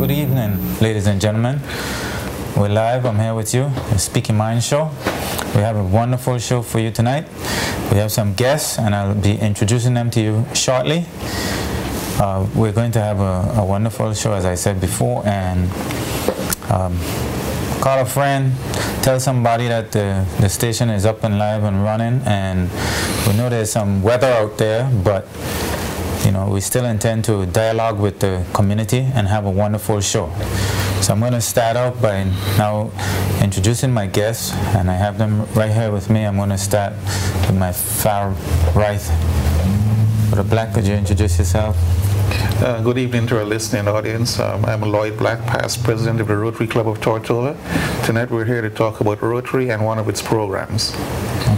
Good evening, ladies and gentlemen. We're live. I'm here with you, the Speaking Mind Show. We have a wonderful show for you tonight. We have some guests, and I'll be introducing them to you shortly. We're going to have a wonderful show, as I said before, and call a friend, tell somebody that the station is up and live and running, and we know there's some weather out there, but you know, we still intend to dialogue with the community and have a wonderful show. So I'm going to start out by now introducing my guests, and I have them right here with me. I'm going to start with my far right. Brother Black, could you introduce yourself? Good evening to our listening audience. I'm Lloyd Black, past president of the Rotary Club of Tortola. Tonight we're here to talk about Rotary and one of its programs.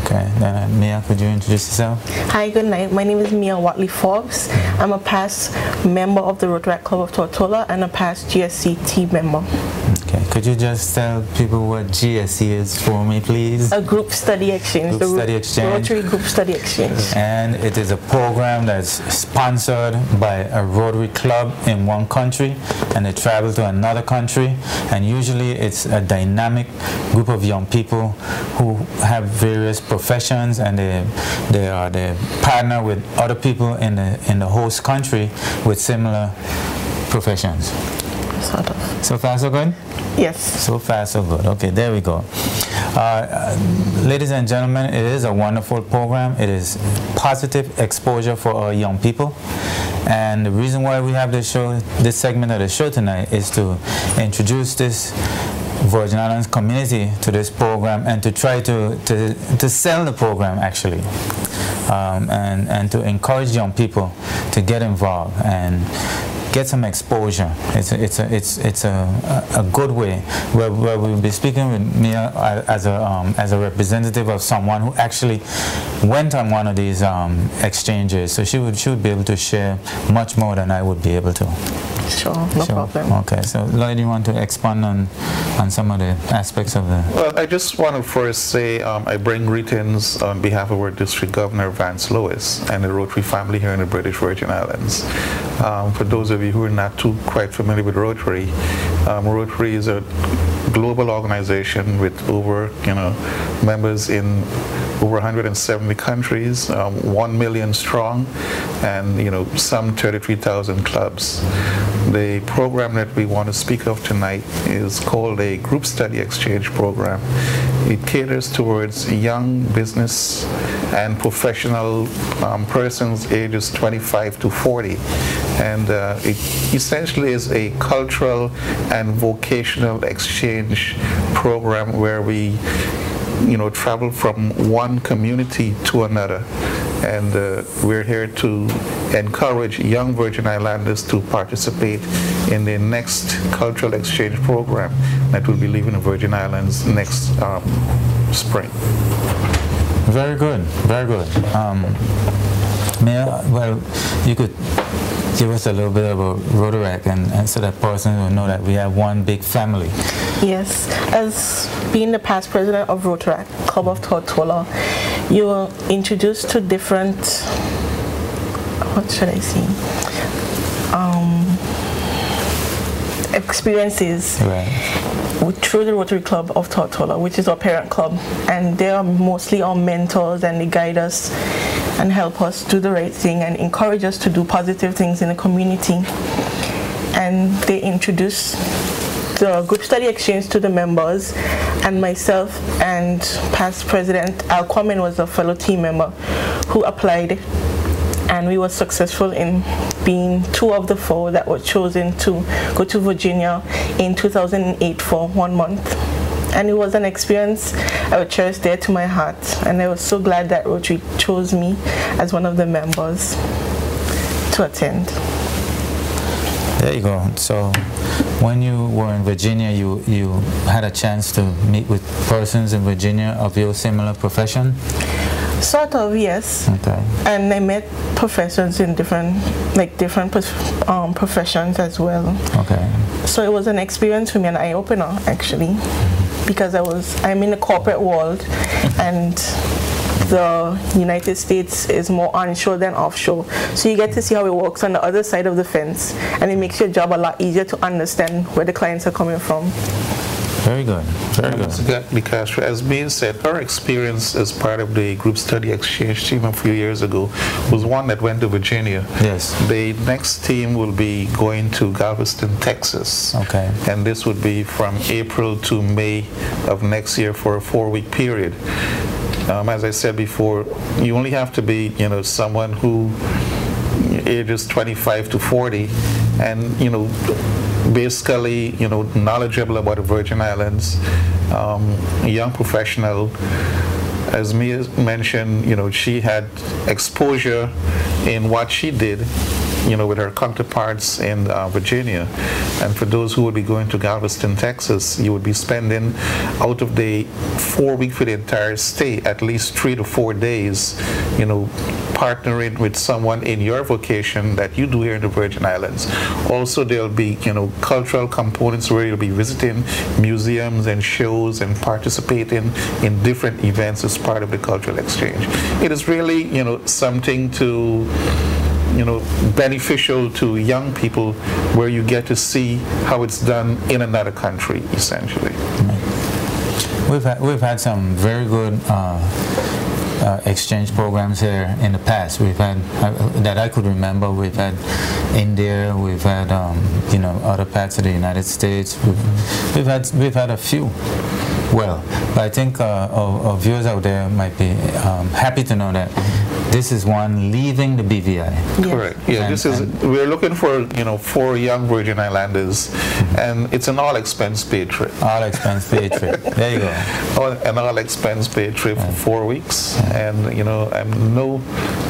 Okay, then Mia, could you introduce yourself? Hi, good night. My name is Mia Watley Forbes. I'm a past member of the Rotary Club of Tortola and a past GSCT member. Okay, could you just tell people what GSC is for me, please? A group study exchange. Group study exchange. Rotary Group Study Exchange. And it is a program that's sponsored by a Rotary Club in one country, and they travel to another country, and usually it's a dynamic group of young people who have various professions, and they partner with other people in the host country with similar professions. Sort of. So far so good? Yes. So far so good. Okay, there we go. Ladies and gentlemen, it is a wonderful program. It is positive exposure for our young people. And the reason why we have this segment of the show tonight is to introduce this Virgin Islands community to this program, and to try to sell the program actually, and to encourage young people to get involved and get some exposure. It's a good way where we'll be speaking with Mia as a representative of someone who actually went on one of these exchanges. So she would be able to share much more than I would be able to. Sure, no problem. Okay, so Lloyd, you want to expand on some of the aspects of the... Well, I just want to first say I bring greetings on behalf of our District Governor Vance Lewis and the Rotary family here in the British Virgin Islands. For those of you who are not quite familiar with Rotary, Rotary is a global organization with over, members in over 170 countries, 1 million strong, and some 33,000 clubs. The program that we want to speak of tonight is called a Group Study Exchange Program. It caters towards young business and professional persons ages 25 to 40. And it essentially is a cultural and vocational exchange program where we travel from one community to another. And we're here to encourage young Virgin Islanders to participate in the next cultural exchange program that will be leaving the Virgin Islands next spring. Very good, very good. Well, you could give us a little bit about Rotaract, and so that person will know that we have one big family. Yes, as being the past president of Rotary Club of Tortola, you were introduced to different, what should I say, experiences through the Rotary Club of Tortola, which is our parent club, and they are mostly our mentors, and they guide us and help us do the right thing and encourage us to do positive things in the community. And they introduced the group study exchange to the members, and myself and past president Al Kwame was a fellow team member who applied, and we were successful in being 2 of the 4 that were chosen to go to Virginia in 2008 for 1 month. And it was an experience I would cherish dear to my heart, and I was so glad that Rotary chose me as one of the members to attend. There you go. So when you were in Virginia, you had a chance to meet with persons in Virginia of your similar profession? Sort of, yes. Okay. And I met professors in different professions as well. Okay. So it was an experience for me, an eye-opener actually, because I'm in the corporate world, and the United States is more onshore than offshore. So you get to see how it works on the other side of the fence, and it makes your job a lot easier to understand where the clients are coming from. Very good. Very good. Exactly, Castro. As Mia said, her experience as part of the group study exchange team a few years ago was one that went to Virginia. Yes. The next team will be going to Galveston, Texas. Okay. And this would be from April to May of next year for a 4-week period. As I said before, you only have to be, someone who ages 25 to 40 and, basically, knowledgeable about the Virgin Islands, a young professional. As Mia mentioned, she had exposure in what she did, with her counterparts in Virginia. And for those who would be going to Galveston, Texas, you would be spending out of the 4 weeks for the entire stay, at least 3 to 4 days, partnering with someone in your vocation that you do here in the Virgin Islands. Also, there'll be, cultural components where you'll be visiting museums and shows and participating in different events as part of the cultural exchange. It is really, something to beneficial to young people, where you get to see how it's done in another country, essentially. We've had some very good exchange programs here in the past. We've had that I could remember. We've had India. We've had other parts of the United States. We've had a few. Well, but I think our viewers out there might be happy to know that this is one leaving the BVI. Yes. Correct. Yeah, we're looking for 4 young Virgin Islanders, and it's an all-expense paid trip. All-expense paid trip. There you go. An all-expense paid trip for 4 weeks, and I know,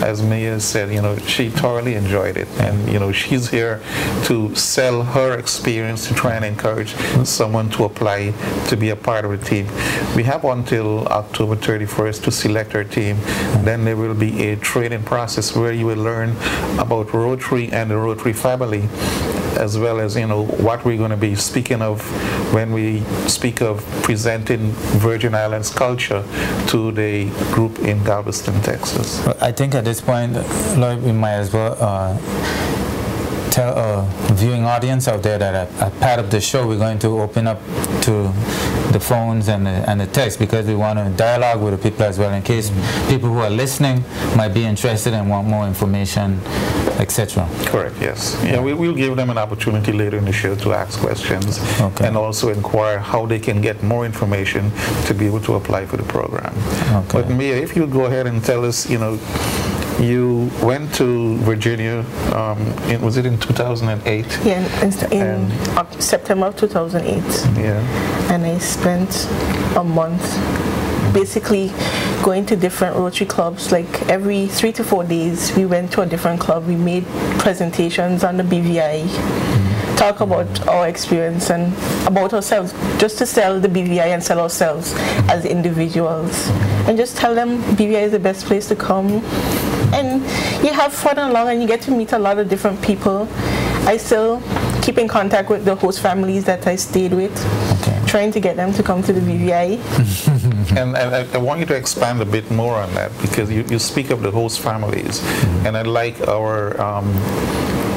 as Mia said, she thoroughly enjoyed it, and she's here to sell her experience to try and encourage someone to apply to be a part of the team. We have until October 31st to select our team. Then there will be a training process where you will learn about Rotary and the Rotary family, as well as what we're going to be speaking of when we speak of presenting Virgin Islands culture to the group in Galveston, Texas. I think at this point, Lloyd, we might as well tell our viewing audience out there that at part of the show we're going to open up to the phones and the text, because we want to dialogue with the people as well, in case people who are listening might be interested and want more information, etc. Correct, yes. Yeah, we'll give them an opportunity later in the show to ask questions, okay, and also inquire how they can get more information to be able to apply for the program. Okay. But Mia, if you go ahead and tell us, you went to Virginia, was it in 2008? Yeah, in September of 2008. Yeah. And I spent a month basically going to different Rotary clubs. Like every 3 to 4 days, we went to a different club. We made presentations on the BVI, talk about our experience and about ourselves, just to sell the BVI and sell ourselves as individuals, and just tell them BVI is the best place to come. And you have fun along, and you get to meet a lot of different people. I still keep in contact with the host families that I stayed with, trying to get them to come to the BVI. And I want you to expand a bit more on that, because you speak of the host families, and I'd like our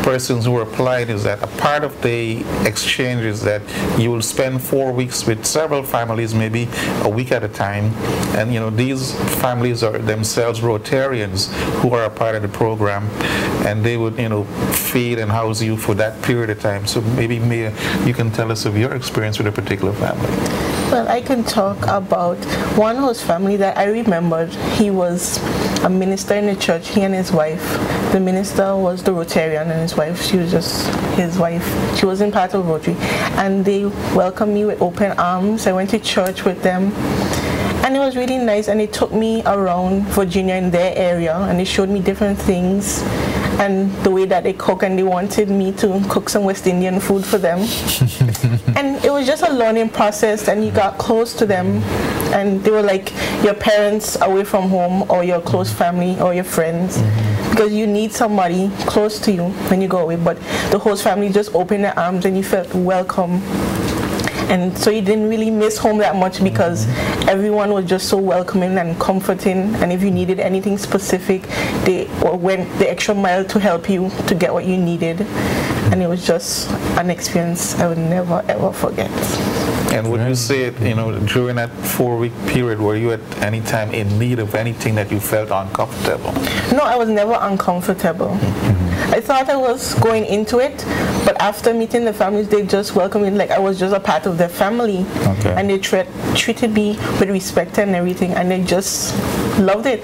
persons who are applied is that a part of the exchange is that you will spend 4 weeks with several families, maybe a week at a time, and these families are themselves Rotarians who are a part of the program, and they would feed and house you for that period of time. So maybe Mia, you can tell us of your experience with a particular family. Well, I can talk about one host family that I remembered. He was a minister in the church, he and his wife. The minister was the Rotarian, and his wife, she was just his wife. She wasn't part of Rotary. And they welcomed me with open arms. I went to church with them. And it was really nice, and they took me around Virginia in their area, and they showed me different things and the way that they cook, and they wanted me to cook some West Indian food for them. And it was just a learning process, and you got close to them, and they were like your parents away from home, or your close family, or your friends, because you need somebody close to you when you go away. But the host family just opened their arms, and you felt welcome. And so you didn't really miss home that much, because everyone was just so welcoming and comforting, and if you needed anything specific, they went the extra mile to help you to get what you needed. And it was just an experience I would never ever forget. And would you say, during that 4-week period, were you at any time in need of anything that you felt uncomfortable? No, I was never uncomfortable. I thought I was going into it, but after meeting the families, they just welcomed me like I was just a part of their family. Okay. And they treated me with respect and everything, and they just loved it.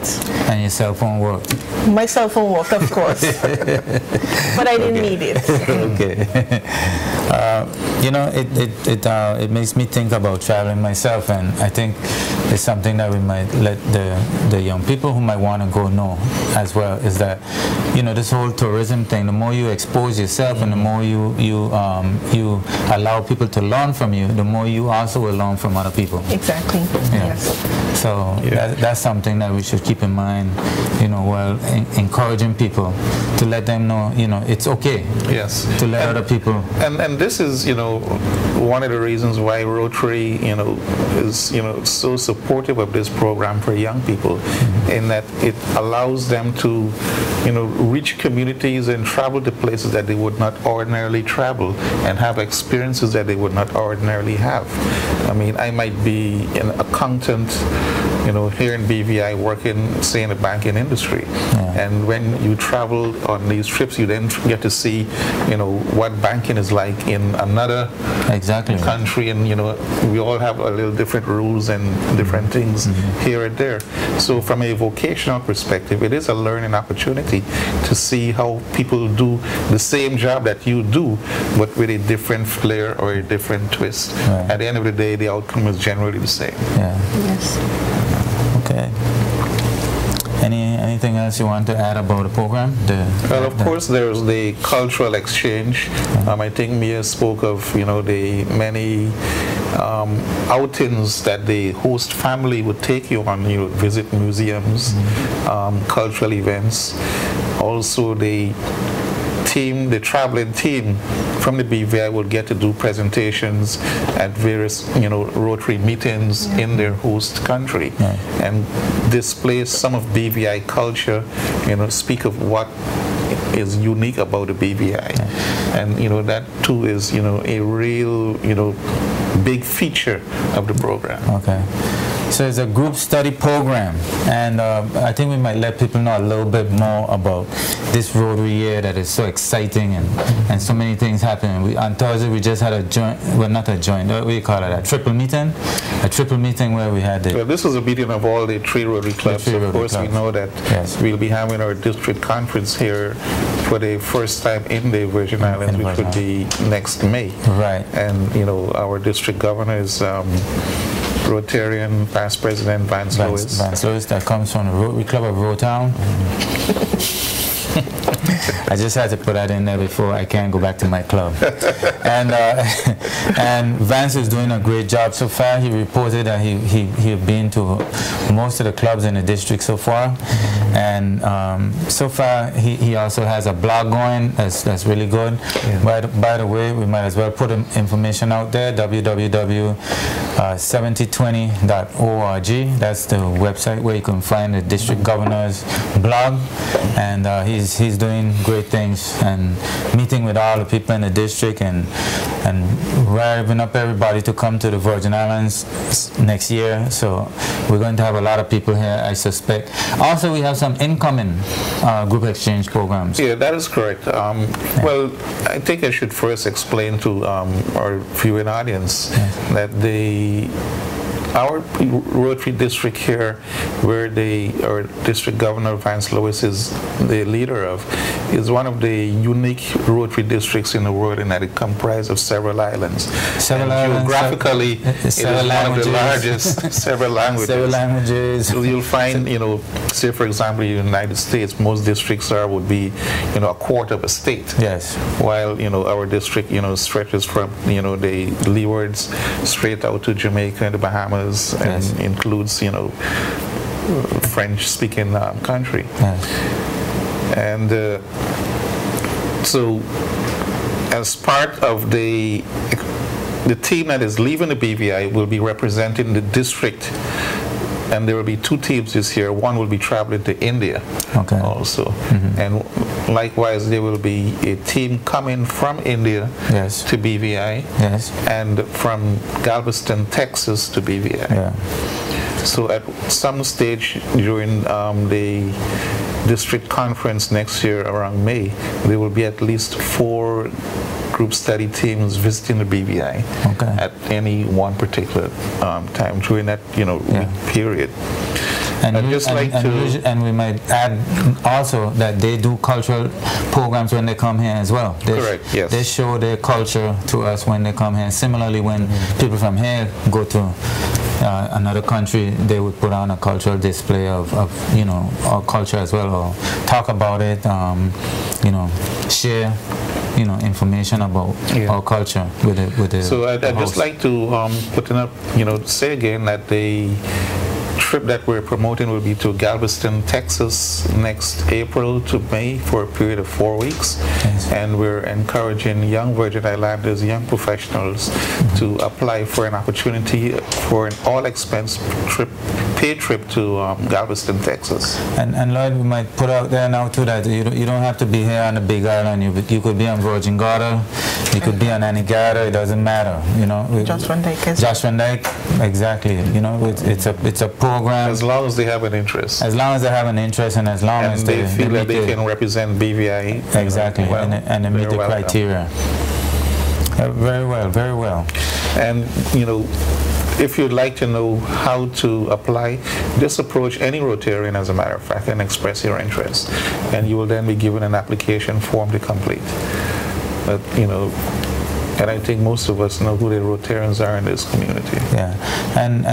And your cell phone worked? My cell phone worked, of course. But I didn't need it. Okay. It makes me think about traveling myself, and I think it's something that we might let the young people who might want to go know as well, is that, this whole tourism thing, the more you expose yourself and the more you allow people to learn from you, the more you also will learn from other people. Exactly. Yeah. Yes. So that's something that we should keep in mind, while encouraging people to let them know, it's okay. Yes. To let other people. And this is, one of the reasons why Rotary, is, so supportive of this program for young people, in that it allows them to, reach communities and travel to places that they would not ordinarily travel, and have experiences that they would not ordinarily have. I mean, I might be an accountant, here in BVI working, say, in the banking industry. Yeah. And when you travel on these trips, you then get to see, what banking is like in another country. And, we all have a little different rules and different things here and there. So from a vocational perspective, it is a learning opportunity to see how people do the same job that you do, but with a different flair or a different twist. Right. At the end of the day, the outcome is generally the same. Yeah. Yes. Okay. Anything else you want to add about the program? Well, of course, there's the cultural exchange. I think Mia spoke of, the many outings that the host family would take you on. You visit museums, cultural events. Also, the traveling team from the BVI will get to do presentations at various, Rotary meetings in their host country, and display some of BVI culture, speak of what is unique about the BVI. And, that too is, a real, big feature of the program. Okay. So it's a group study program, and I think we might let people know a little bit more about this Rotary year that is so exciting, and so many things happening. On Thursday we just had a joint, well, not a joint, what do you call it, a triple meeting where we had Well, this was a meeting of all the 3 Rotary clubs. Of course, we know that we'll be having our district conference here for the first time in the Virgin Islands, which would be next May. Right. And, our district governor is Rotarian past President Vance Lewis. Vance Lewis, that comes from the Rotary Club of Rotown. I just had to put that in there before I can go back to my club. And Vance is doing a great job so far. He reported that he'd been to most of the clubs in the district so far, and so far he also has a blog going that's really good. Yeah. By the way, we might as well put information out there, www.7020.org. That's the website where you can find the district governor's blog, and he's doing great things and meeting with all the people in the district and revving up everybody to come to the Virgin Islands next year. So we're going to have a lot of people here, I suspect. Also, we have some incoming group exchange programs. Yeah, that is correct. Well, I think I should first explain to our viewing audience that the our Rotary district here, where our district governor Vance Lewis is the leader of, is one of the unique Rotary districts in the world, in that it comprises of several islands. Geographically, it is one of the largest. Several languages. Several languages. So you'll find, say for example, in the United States, most districts would be, a quarter of a state. Yes. While our district, stretches from the leewards straight out to Jamaica and the Bahamas, and yes. includes French-speaking country. Yes. And so, as part of the team that is leaving the BVI will be representing the district. And there will be 2 teams this year. One will be traveling to India also. Mm-hmm. And likewise, there will be a team coming from India yes. to BVI yes. and from Galveston, Texas to BVI. Yeah. So at some stage during the district conference next year around May, there will be at least 4 group study teams visiting the BVI at any one particular time during that period. And we might add also that they do cultural programs when they come here as well. Correct, yes. They show their culture to us when they come here. Similarly, when people from here go to another country, they would put on a cultural display of our culture as well, or talk about it, share information about our culture with the So I'd just like to say again that the trip that we're promoting will be to Galveston, Texas next April to May for a period of 4 weeks. Yes. And we're encouraging young Virgin Islanders, young professionals to apply for an opportunity for an all-expense paid trip to Galveston, Texas. And Lloyd, we might put out there now too that you don't have to be here on the Big Island. You could be on Virgin Gorda, you could be on Anegada. It doesn't matter. Josh Van Dyke. Josh Van Dyke, exactly. It's a program. As long as they have an interest. As long as they have an interest, and as long as they feel that they can represent BVI. Exactly, and they meet the criteria. Very well, very well. And if you'd like to know how to apply, just approach any Rotarian, as a matter of fact, and express your interest. And you will then be given an application form to complete. But, and I think most of us know who the Rotarians are in this community. Yeah, and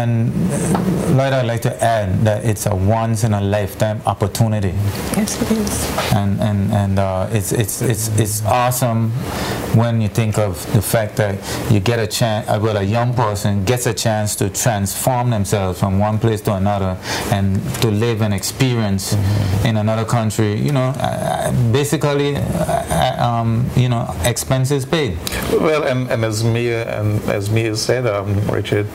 Lloyd, I'd like to add that it's a once-in-a-lifetime opportunity. Yes, it is. And it's awesome when you think of the fact that you get a chance, a young person gets a chance to transform themselves from one place to another and to live an experience in another country. Basically, expenses paid. Well, and as Mia said, Richard,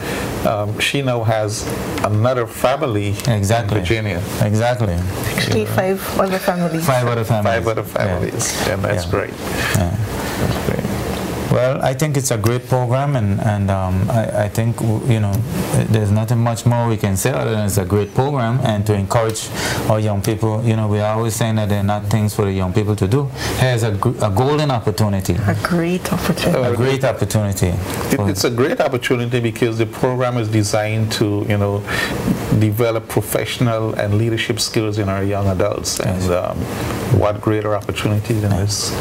she now has another family in Virginia. Exactly. Actually, 5 other families. 5 other families. 5 other families, and that's great. Yeah. That's great. Well, I think it's a great program, and I think there's nothing much more we can say other than it's a great program, and to encourage our young people. We're always saying that there are not things for the young people to do. Here's a golden opportunity. A great opportunity. A great opportunity. It's a great opportunity because the program is designed to develop professional and leadership skills in our young adults, and what greater opportunity than this?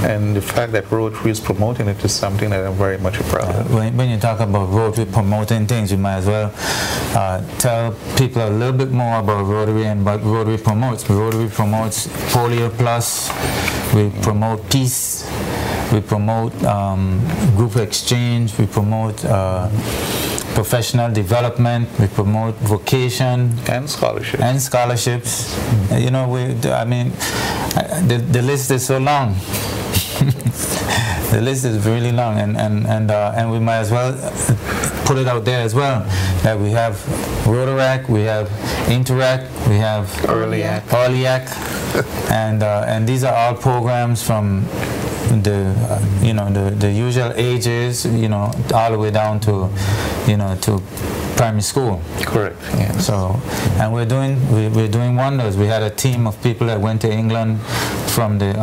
And the fact that Rotary is promoting it is something that I'm very much proud of. When you talk about Rotary promoting things, you might as well tell people a little bit more about Rotary and what Rotary promotes. Rotary promotes Polio Plus, we promote peace, we promote group exchange, we promote professional development, we promote vocation and scholarships. The list is so long. The list is really long, and we might as well put it out there as well that we have Rotaract, we have Interact, we have Earlyac, and these are all programs from the usual ages, all the way down to to primary school. Correct. Yeah. So, and we're doing wonders. We had a team of people that went to England from the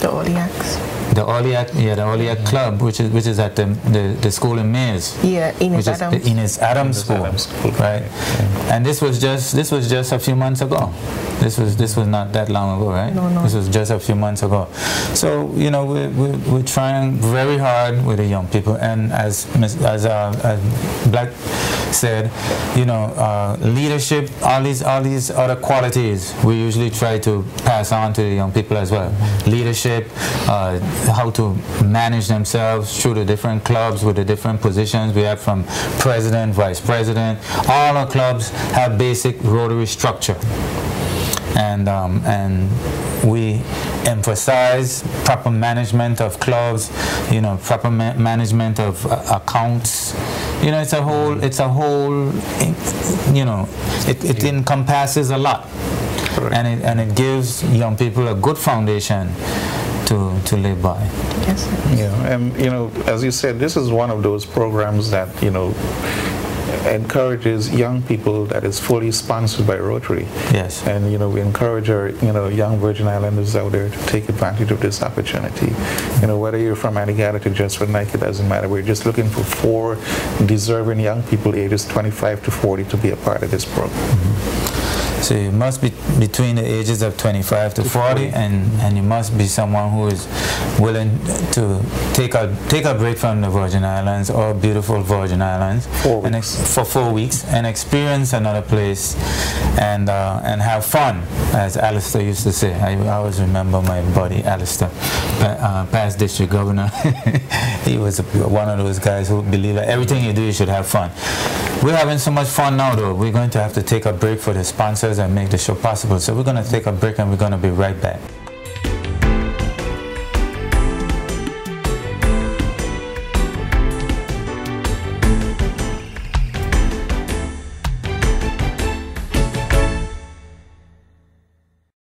Earlyacs. The Oliac Club, which is at the school in Mays. Yeah, Ines Adams School, right? Yeah. And this was just a few months ago. This was not that long ago, right? No. This was just a few months ago. So we're trying very hard with the young people, and as Black said, leadership, all these other qualities we usually try to pass on to the young people as well. Leadership, how to manage themselves through the different clubs with the different positions we have, from president, vice president. All our clubs have basic Rotary structure, and we emphasize proper management of clubs, proper management of accounts. It's a whole, it encompasses a lot. Correct. And it gives young people a good foundation to live by. Yes. Yeah, and as you said, this is one of those programs that encourages young people, that is fully sponsored by Rotary. Yes. And we encourage our young Virgin Islanders out there to take advantage of this opportunity. Whether you're from Antigua to just for Nike, it doesn't matter. We're just looking for 4 deserving young people ages 25 to 40 to be a part of this program. Mm-hmm. So you must be between the ages of 25 to 40, and you must be someone who is willing to take a break from the Virgin Islands, or beautiful Virgin Islands, for 4 weeks, and experience another place, and have fun, as Alistair used to say. I always remember my buddy Alistair, past district governor. He was one of those guys who believed that everything you do, you should have fun. We're having so much fun now, though. We're going to have to take a break for the sponsors and make the show possible. So we're going to take a break, and we're going to be right back.